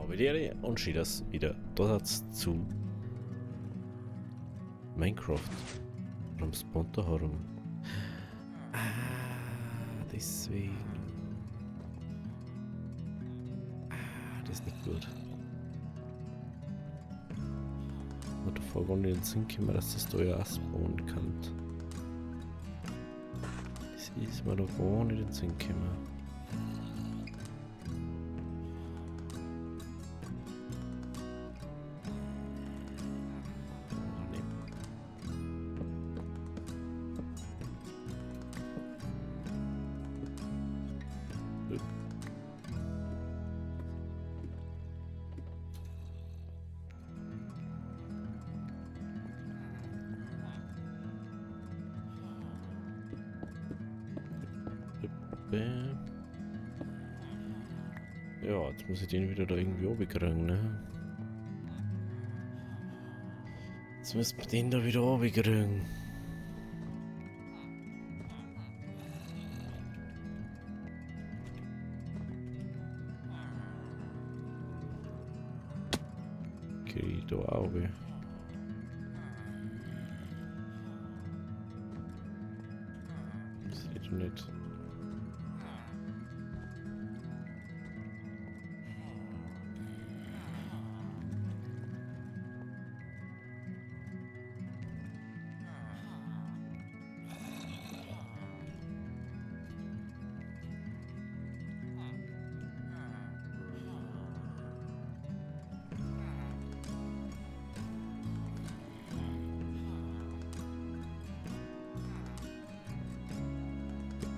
Vedere und steht das wieder Dorsatz zu Minecraft. Warum spawnt da herum? Deswegen. Das ist nicht gut. Und davor wollen wir den Sinn kommen, dass das da ja auch spawnen kann. Das ist mir da gar nicht in den Sinn gekommen. Ja, jetzt muss ich den wieder da irgendwie runterkriegen, ne? Jetzt müssen wir den da wieder runterkriegen. Okay, da runter. Das geht doch nicht.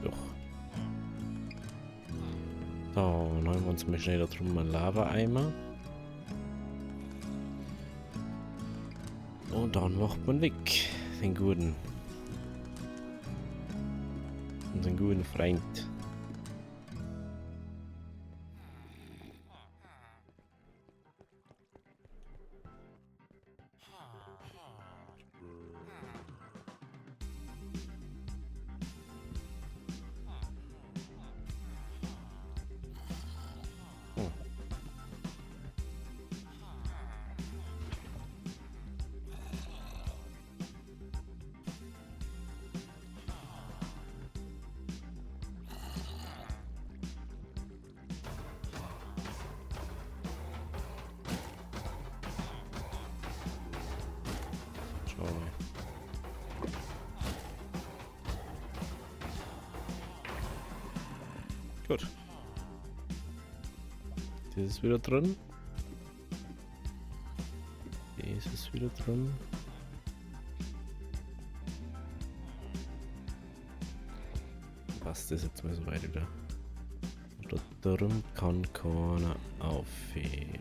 Doch. So, dann holen wir uns mal schnell da drüben einen Lava-Eimer. Und dann macht man weg, den guten. Unseren guten Freund. Gut. Das ist wieder drin. Das ist wieder drin. Passt das jetzt mal so weit wieder. Da drum kann keiner aufheben.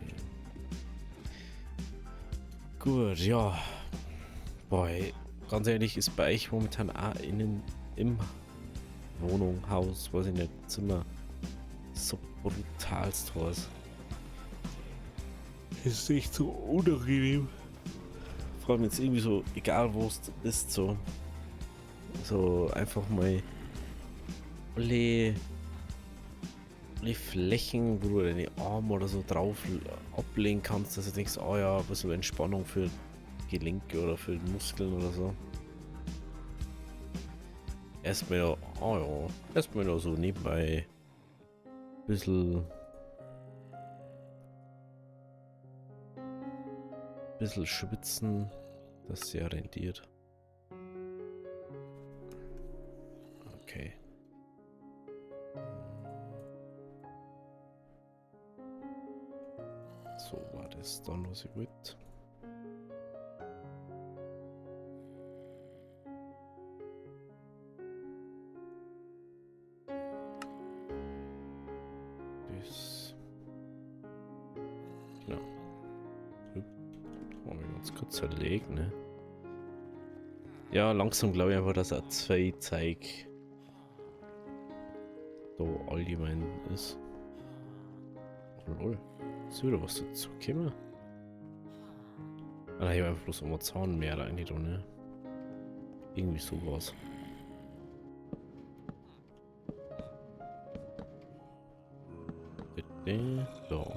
Gut, ja. Boy, ganz ehrlich, ist bei euch momentan auch innen im Wohnung, Haus, weiß ich nicht, Zimmer so brutalst was. Ist echt so unangenehm. Vor allem jetzt irgendwie so, egal wo es ist, so einfach mal alle Flächen, wo du deine Arme oder so drauf ablegen kannst, dass du denkst, oh ja, ein bisschen Entspannung für Gelenke oder für Muskeln oder so. Erstmal ja, oh ja, erstmal noch so nebenbei bisschen schwitzen, das sehr rentiert. Okay. So war das dann, was ich wollte. Das. Genau. Wollen wir uns kurz zerlegen, ne? Ja, langsam glaube ich einfach, dass er 2 Zeig da allgemein ist. Oh lol. Ist wieder was dazu gekommen? Ah, ich habe einfach bloß immer Zahnmeer rein, ne? Irgendwie sowas. Bitte. So.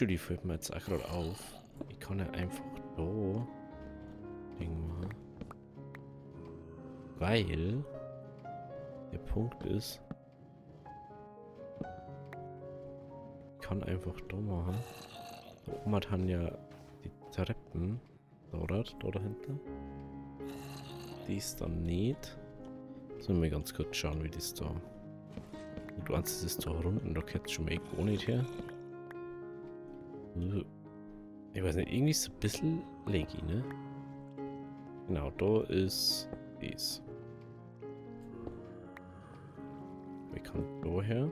die fällt mir jetzt auch gerade auf. Ich kann ja einfach da Ding machen. Weil der Punkt ist, ich kann einfach da machen. Da oben hat ja die Treppen. Da dahinter. Die ist dann nicht. Sollen wir ganz kurz schauen, wie das da. Du kannst es da unten, da geht schon mal gar nicht her. Ich weiß nicht, irgendwie ist es ein bisschen leggy, ne? Genau, da ist dies. Ich kann daher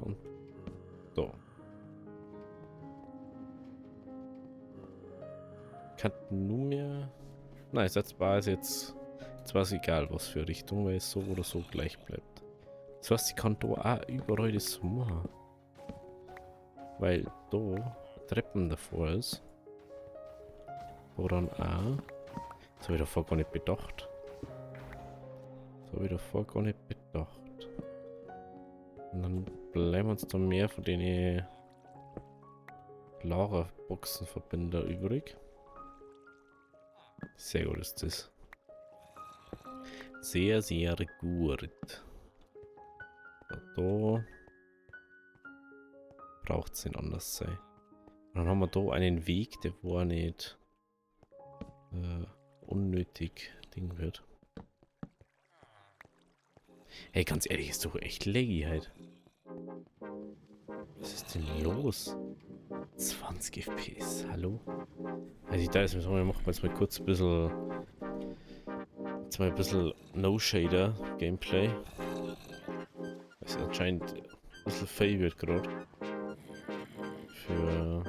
und da. Ich kann nur mehr. Nein, jetzt war es jetzt. Jetzt war es egal, was für Richtung, weil es so oder so gleich bleibt. Das heißt, ich kann da auch überall das machen. Weil da Treppen davor ist. Da dann auch. Das habe ich davor gar nicht bedacht. Und dann bleiben uns da mehr von den Lagerboxenverbinder übrig. Sehr gut ist das. Sehr, sehr gut. Da braucht es nicht anders sein. Und dann haben wir da einen Weg, der war nicht unnötig Ding wird. Hey, ganz ehrlich, ist doch echt laggy halt. Was ist denn los? 20 FPS, hallo? Also ich da ist, wir machen jetzt mal kurz ein bisschen. Jetzt mal ein bisschen No-Shader-Gameplay. Was anscheinend ein bisschen fail wird gerade. Für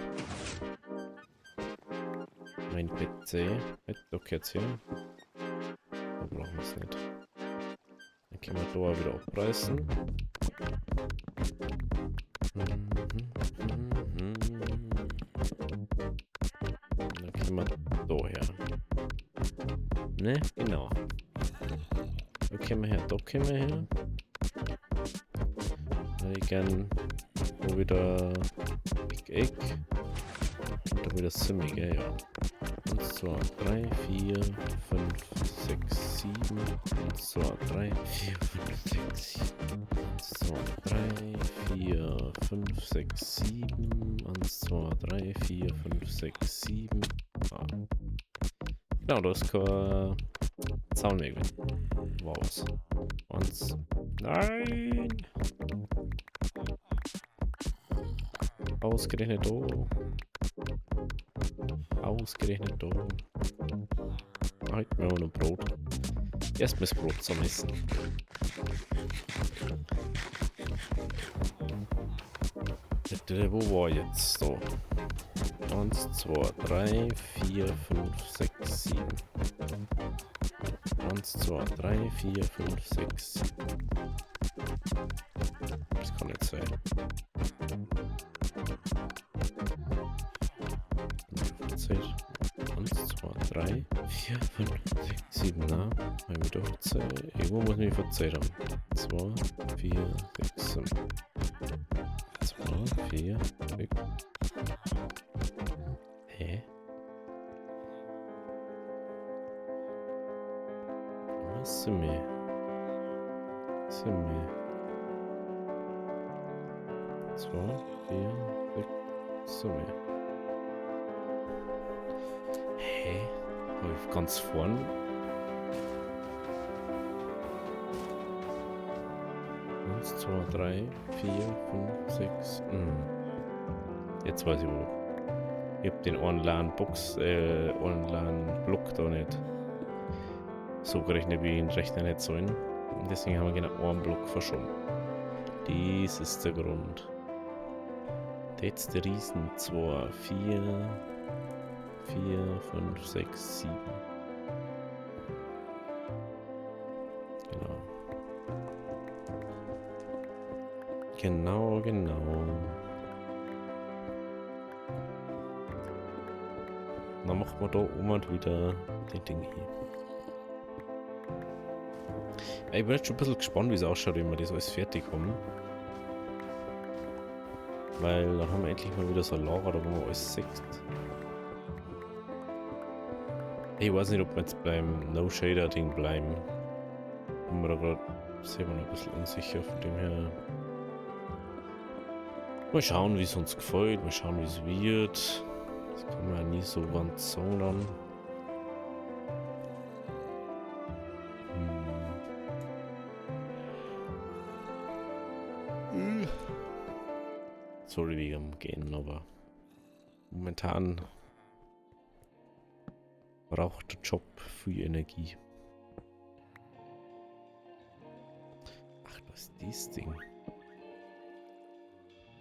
mein PC. Okay, jetzt hier. Da brauchen wir es nicht. Dann können wir da wieder abreißen. Dann können wir da her. Ne, genau. Da können wir her, da können wir her. Dann hätte ich gern da wieder Eck. Da wieder Simmy, gell, ja. 1, 2, 3, 4, 5, 6, 7. 1, 2, 3, 4, 5, 6, 7. 1, 2, 3, 4, 5, 6, 7. 1, 2, 3, 4, 5, 6, 7. Ah. Genau, da ist kein Zaun mehr. Wow. Nein! Ausgerechnet da. Ausgerechnet da. Halt mir auch noch Brot. Erst mal das Brot zum Essen. Wo war jetzt so? 1, 2, 3, 4, 5, 6, 7. 1, 2, 3, 4, 5, 6, 7. Das kann nicht sein. Zeit. 1, 2, 3, 4, 5, 6, 7. Na, mal wieder verzeiht. Irgendwo muss ich verzeiht haben. 2, 4, 6, 7. 2, 4, 6. Hä? Was sind wir? 2, 4, 6, 7. Hä? Hab ich ganz vorn? Eins, 2, 3, 4, 5, 6. Jetzt weiß ich wo. Ich hab den Online-Block da nicht so gerechnet, wie ihn rechnen hätte sollen. Und deswegen haben wir genau einen Block verschoben. Dies ist der Grund. Jetzt der Riesen 2, 4, 5, 6, 7. Genau. Dann machen wir da oben und wieder den Ding hier. Ich bin jetzt schon ein bisschen gespannt, wie es ausschaut, wenn wir das alles fertig haben. Weil dann haben wir endlich mal wieder so ein Lager, da wo man alles sieht. Ich weiß nicht, ob wir jetzt beim No-Shader-Ding bleiben. Bin mir da gerade selber noch ein bisschen unsicher, von dem her. Mal schauen, wie es uns gefällt, mal schauen, wie es wird. Das kann man ja nie so ganz sagen dann. Sorry wegen am Gehen, aber momentan braucht der Job viel Energie. Ach, das ist dieses Ding.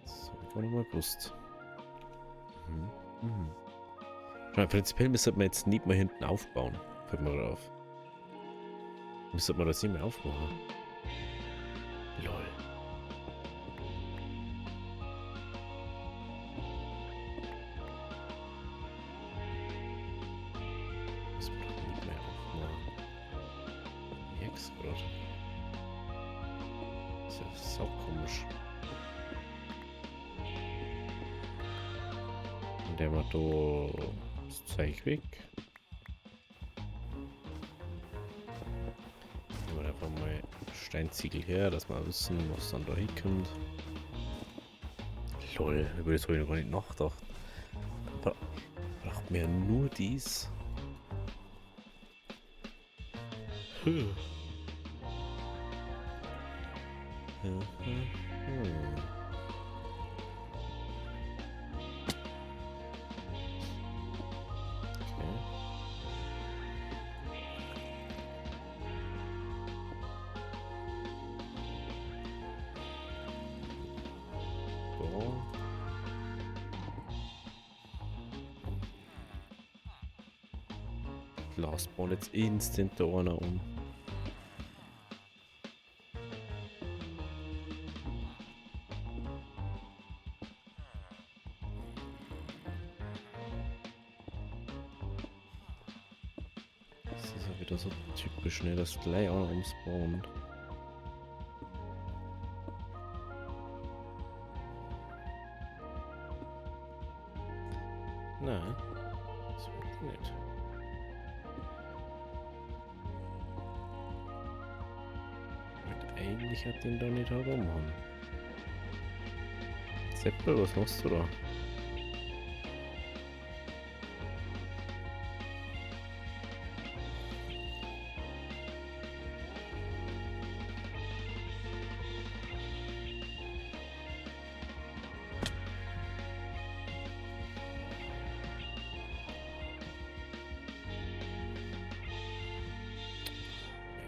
Das habe ich gar nicht mal gewusst. Schau mal, prinzipiell müsste man jetzt nicht mehr hinten aufbauen. Fällt mir gerade auf. Müsste man das nicht mehr aufmachen. Lol. Muss man doch nicht mehr aufmachen. Jetzt gerade. Ist ja sau komisch. Und der macht da das Zeug weg. Nehmen wir einfach mal Steinziegel her, dass wir wissen, was dann da hinkommt. Lol, über das habe ich noch gar nicht nachgedacht. Braucht mir nur dies. Glas bauen jetzt instant da einer um. Das ist ja wieder so typisch, ne? Das gleich einer umspawnen. Nein, das wird nicht. Eigentlich hat den da nicht herumhauen. Seppel, was machst du da?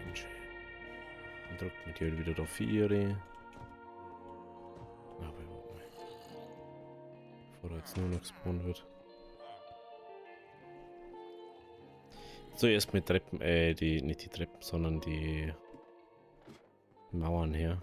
Mensch. Dann drückt man die halt wieder da 4. Aber warte mal. Bevor er jetzt nur noch gespawnt wird. Zuerst mit Treppen, nicht die Treppen, sondern die Mauern her.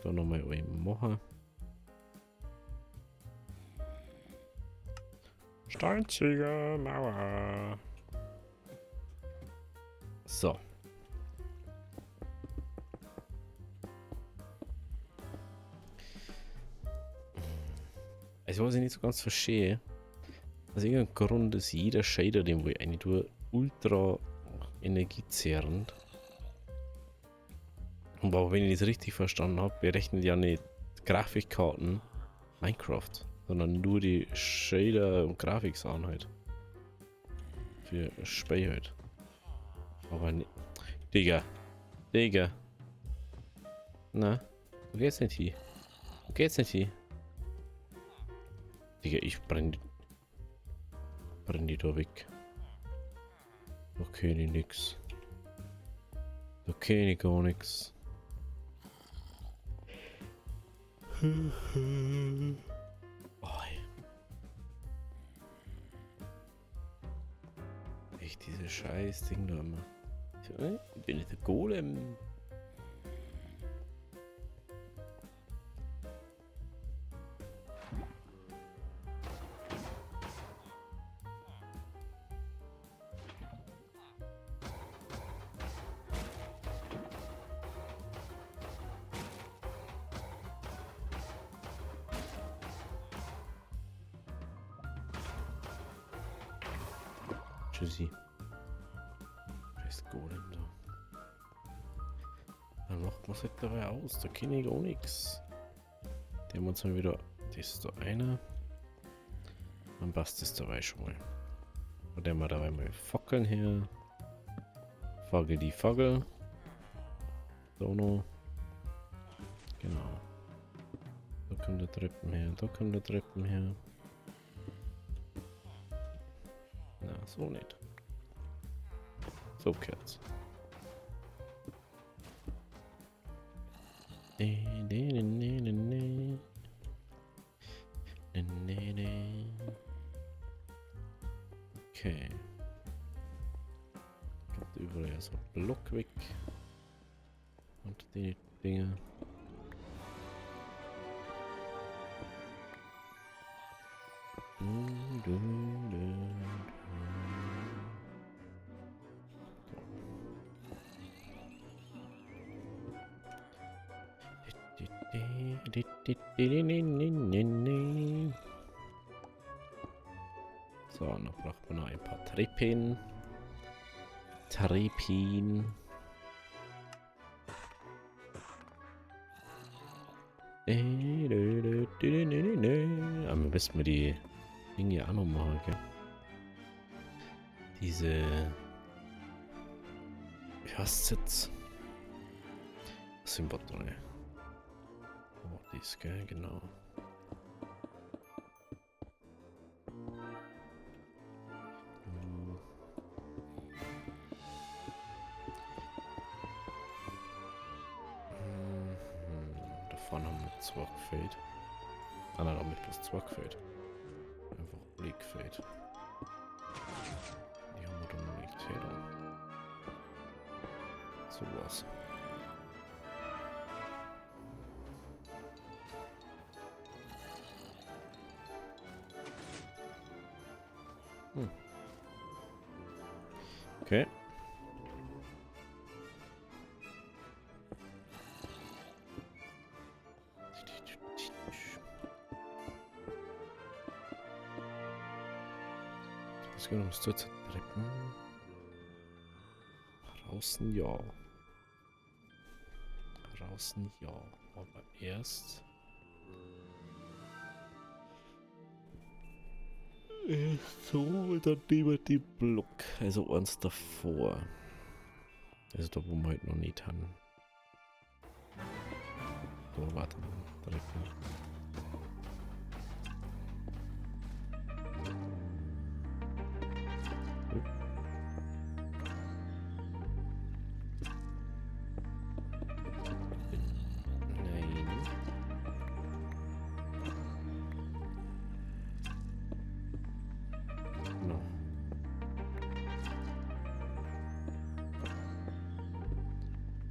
Da nochmal einen machen. Steinziegel, Mauer. So. Also was ich nicht so ganz verstehe, aus irgendeinem Grund ist jeder Shader, den wo ich eine tue, ultra energiezehrend. Aber wenn ich das richtig verstanden habe, berechnet ja nicht Grafikkarten Minecraft, sondern nur die Shader und Grafiksachen halt. Für Spiel halt. Aber nicht. Digga. Digga. Na, wo geht's nicht hier? Wo geht's nicht hier? Digga, ich brenn die da weg. Okay, nix. Okay, gar nix. Oh, echt diese scheiß Ding da immer. Ich bin nicht der Golem. Tschüssi. Scheiß Golem da. Dann macht man es halt dabei aus. Da kenne ich auch nichts. Der haben wir uns mal wieder. Das ist da einer. Dann passt das dabei schon mal. Und dann mal dabei mal Fackeln her. Fagel die Fagel. So noch. Genau. Da kommt der Treppen her, da kommt der Treppen her. Na, so nicht. So gehört's. Nee, nee, nee, nee, nee, nee. Nee, nee, nee. Okay. Kommt überall so ein Block weg. Und die Dinge. So, noch braucht man noch ein paar Treppen. Treppen. Aber müssen wir die Dinge auch noch machen, gell? Diese... Wie heißt es jetzt? Was sind wir drin? Oh, dies, gell? Genau. Davon haben wir 2 gefällt. Ah nein, haben wir bloß 2 gefällt. Einfach Blick gefällt. Die haben wir dann noch nicht hier. So was. Okay. Das geht ums Treppen. Draußen ja. Draußen ja. Aber erst. So, dann nehmen wir den Block. Also eins davor. Also da, wo wir halt noch nicht haben. So, warte. Treppen.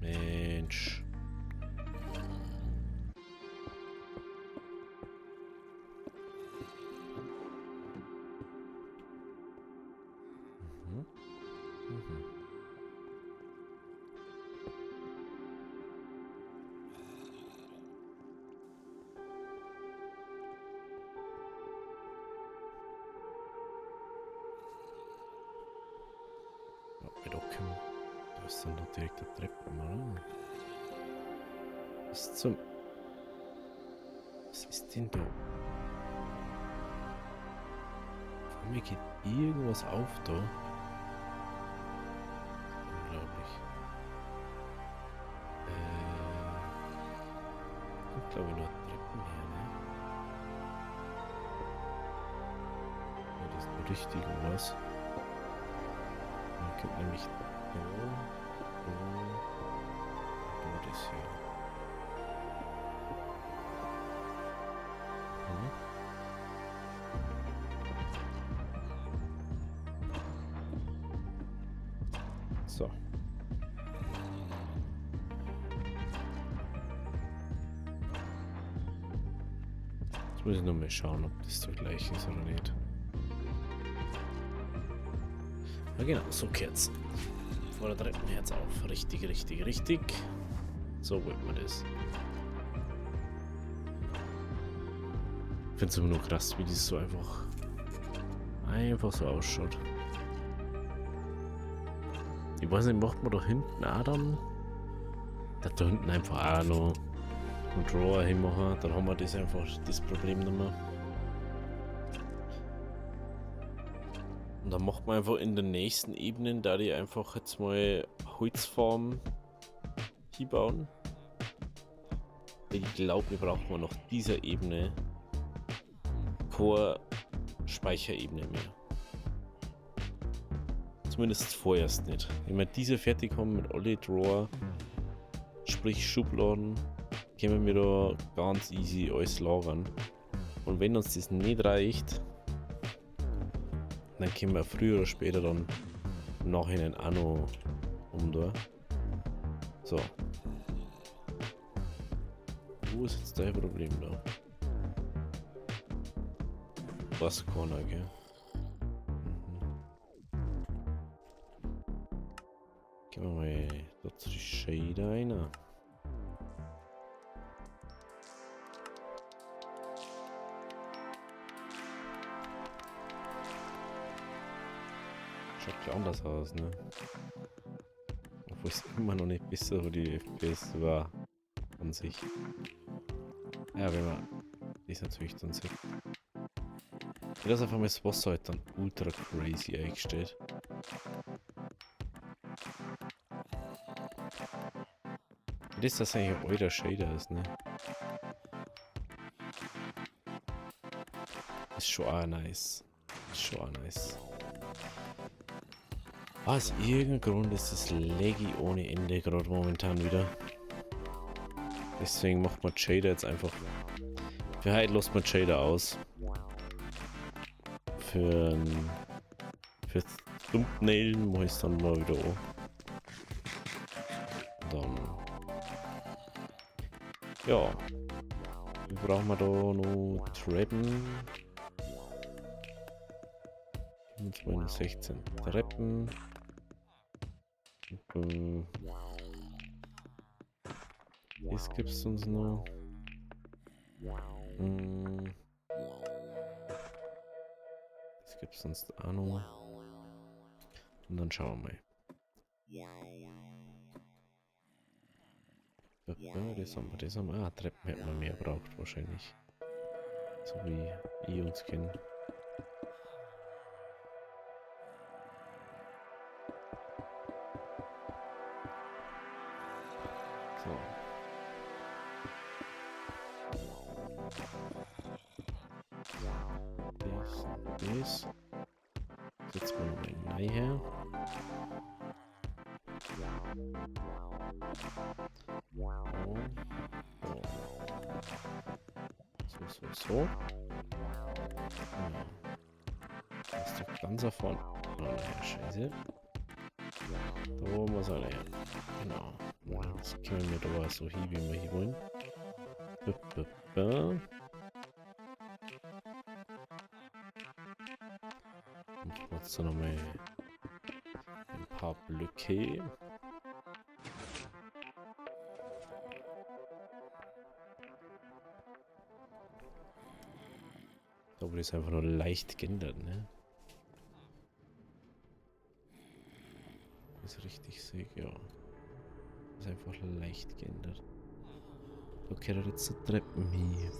Mensch. Da ist dann noch direkt der Treppen, oder? Was zum... Was ist denn da? Vor mir geht irgendwas auf da. Unglaublich. Ich glaube nur Treppen her, ne? Ja, das ist nur richtig, oder was? Man kommt nämlich da, da das hier. So. Jetzt muss ich noch mal schauen, ob das so gleich ist oder nicht. Ja genau, so geht's. Vor der Treppen jetzt auf. Richtig, richtig, richtig. So wollte man das. Ich finde es immer nur krass, wie das so einfach so ausschaut. Ich weiß nicht, macht man da hinten auch dann? Da hinten einfach auch noch einen Drawer hinmachen, dann haben wir das einfach, das Problem nicht mehr. Und dann macht man einfach in den nächsten Ebenen, da die einfach jetzt mal Holzfarm hinbauen. Ich glaube, wir brauchen noch dieser Ebene keine Speicherebene mehr. Zumindest vorerst nicht. Wenn wir diese fertig haben mit alle Drawer, sprich Schubladen, können wir da ganz easy alles lagern. Und wenn uns das nicht reicht, dann können wir früher oder später dann im Nachhinein auch noch da. So. Wo ist jetzt dein Problem da? Was Corner, gell? Gehen wir mal dazu die Shader rein. Schaut ja anders aus, ne? Obwohl es immer noch nicht besser für die FPS war an sich. Ja, wenn man das natürlich dann sieht. Ich lasse einfach mal das Wasser halt dann ultra crazy eingestellt. Das ist das eigentlich euer Shader ist, ne? Ist schon auch nice. Ist schon auch nice. Aus irgendeinem Grund ist es laggy ohne Ende gerade momentan wieder. Deswegen macht man Shader jetzt einfach. Für heute lässt man Shader aus. Für Thumbnailen mache ich es dann mal wieder an. Dann. Ja. Wie brauchen wir da noch Treppen? 16 Treppen. Was gibt es uns noch? Das gibt es sonst auch noch. Und dann schauen wir mal. Das haben wir. Ah, Treppen hätten wir mehr braucht wahrscheinlich. So wie ich uns kenne. So. Das. Setzen wir nochmal neu her. So. Genau. Das ist doch ganz davon. Oh, naja, scheiße. Da muss er her. Genau. Jetzt können wir da so hin, wie wir hier wollen. Und jetzt nochmal ein paar Blöcke. Da wurde es einfach nur leicht geändert, ne? Das ist richtig sehe, ja. Das ist einfach leicht geändert. Okay, da jetzt zur Treppen hier.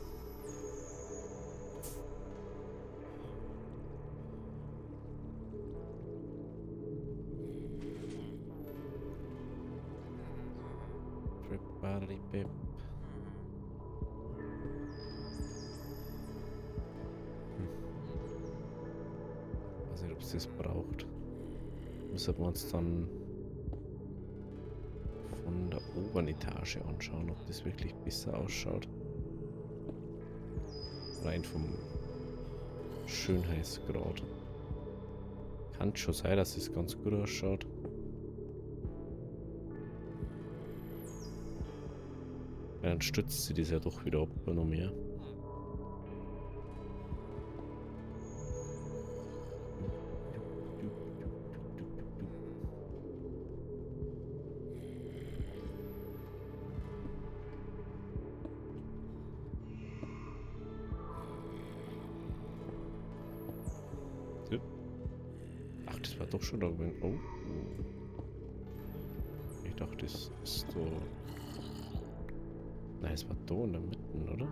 Pip. Weiß nicht, ob es das braucht. Müssen wir uns dann von der oberen Etage anschauen, ob das wirklich besser ausschaut. Rein vom Schönheitsgrad. Kann schon sein, dass es ganz gut ausschaut. Weil dann stützt sie das ja doch wieder ab, noch mehr. Ach, das war doch schon da gewesen. Oh. das ist so... Nein, es war da in der Mitte, oder?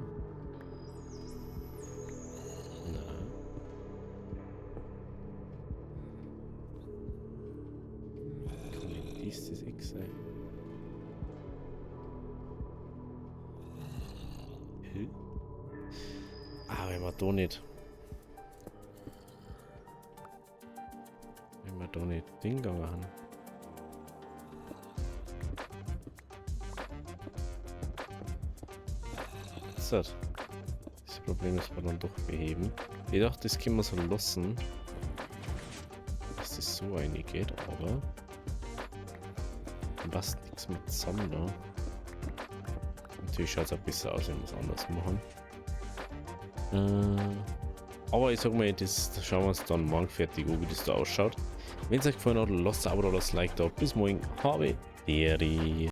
Nein. Kann nicht dieses Eck sein? Hä? Ah, wenn wir da nicht... Wenn wir da nicht Ding gegangen haben. So. Das Problem ist, wir dann doch beheben. Ich dachte, das können wir so lassen, dass das so reingeht, aber dann passt nichts mit zusammen da. Natürlich schaut es ein bisschen aus, wenn wir es anders machen. Aber ich sag mal, das schauen wir uns dann morgen fertig an, wie das da ausschaut. Wenn es euch gefallen hat, lasst ein Abo da, lasst ein Like da. Bis morgen. Habe Deri.